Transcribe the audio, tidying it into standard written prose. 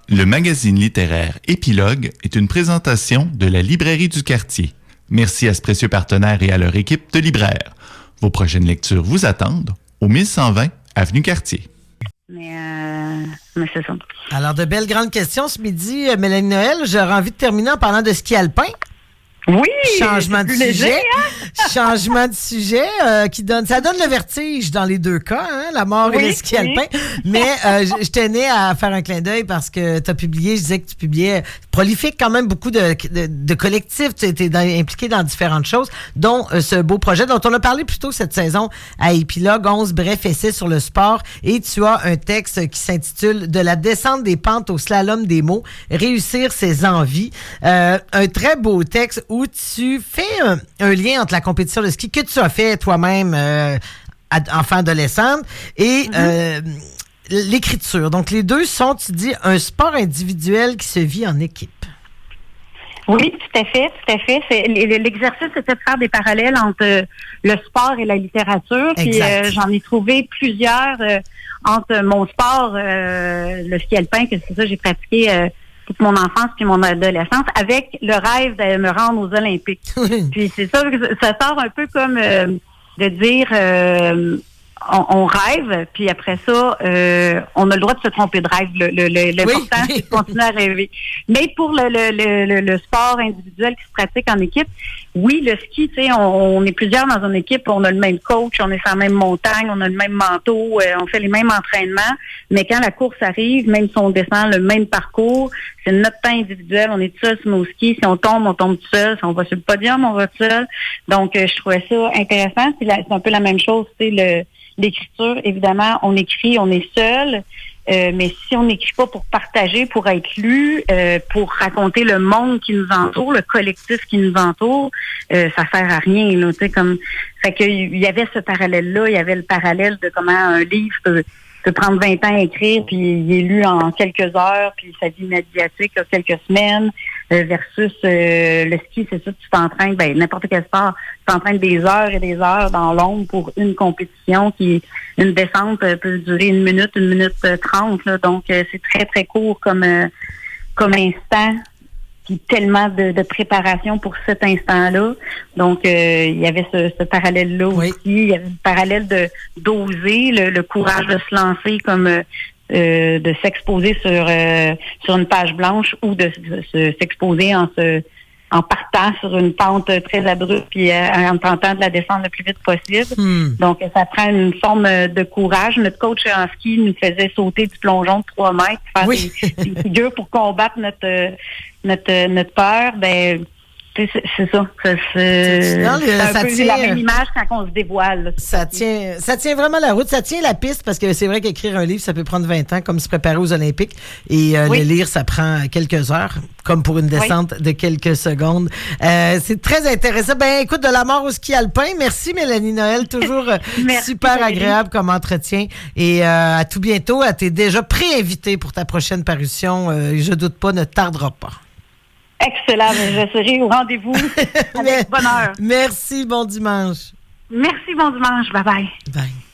Le magazine littéraire Épilogue est une présentation de la Librairie du Quartier. Merci à ce précieux partenaire et à leur équipe de libraires. Vos prochaines lectures vous attendent au 1120 Avenue Cartier. Mais c'est ça. Alors, de belles grandes questions ce midi, Mélanie Noël. J'aurais envie de terminer en parlant de ski alpin. Oui! Changement de sujet. Léger, hein? Changement de sujet ça donne le vertige dans les deux cas, hein, la mort et le ski alpin. Mais je tenais à faire un clin d'œil parce que tu as publié, je disais que tu publiais prolifique quand même beaucoup de collectifs. Tu étais impliqué dans différentes choses, dont ce beau projet dont on a parlé plus tôt cette saison à Épilogue, 11 brefs essais sur le sport. Et tu as un texte qui s'intitule « De la descente des pentes au slalom des mots, réussir ses envies ». Un très beau texte où tu fais un lien entre la compétition de ski que tu as fait toi-même enfant adolescente et l'écriture. Donc, les deux sont, tu dis, un sport individuel qui se vit en équipe. Oui, tout à fait. L'exercice, c'était de faire des parallèles entre le sport et la littérature. Puis j'en ai trouvé plusieurs entre mon sport, le ski alpin, que c'est ça j'ai pratiqué toute mon enfance puis mon adolescence, avec le rêve de me rendre aux Olympiques. Puis c'est ça, ça sort un peu comme de dire on rêve, puis après ça, on a le droit de se tromper de rêve. L'important, c'est de continuer à rêver. Mais pour le sport individuel qui se pratique en équipe, oui, le ski, tu sais, on est plusieurs dans une équipe, on a le même coach, on est sur la même montagne, on a le même manteau, on fait les mêmes entraînements, mais quand la course arrive, même si on descend le même parcours, c'est notre temps individuel, on est tout seul sur nos skis, si on tombe tout seul, si on va sur le podium, on va tout seul. Donc, je trouvais ça intéressant. C'est un peu la même chose, tu sais, l'écriture, évidemment, on écrit, on est seul, mais si on n'écrit pas pour partager, pour être lu, pour raconter le monde qui nous entoure, le collectif qui nous entoure, ça sert à rien, là, tu sais, comme, fait que il y avait ce parallèle-là, il y avait le parallèle de comment un livre peut prendre 20 ans à écrire, puis il est lu en quelques heures, puis sa vie médiatique a quelques semaines, versus le ski, c'est ça, tu t'entraînes, n'importe quel sport, tu t'entraînes des heures et des heures dans l'ombre pour une compétition une descente peut durer 1 minute 30, là, donc c'est très, très court comme instant, puis tellement de préparation pour cet instant-là. Donc, il y avait ce parallèle-là aussi. Il y avait le parallèle d'oser, le courage de se lancer comme de s'exposer sur une page blanche ou de s'exposer en partant sur une pente très abrupte puis en tentant de la descendre le plus vite possible. Donc, ça prend une forme de courage. Notre coach en ski nous faisait sauter du plongeon de 3 mètres, faire des figures pour combattre notre peur. C'est ça. C'est un peu la même image quand on se dévoile. Là, ça tient vraiment la route. Ça tient la piste parce que c'est vrai qu'écrire un livre, ça peut prendre 20 ans comme se préparer aux Olympiques. Et le lire, ça prend quelques heures, comme pour une descente de quelques secondes. C'est très intéressant. Écoute, de la mort au ski alpin. Merci, Mélanie Noël. Toujours super agréable comme entretien. Et à tout bientôt. T'es déjà pré-invitée pour ta prochaine parution. Je doute pas, ne tardera pas. Excellent, je serai au rendez-vous avec bonheur. Merci, bon dimanche. Merci, bon dimanche. Bye bye. Bye.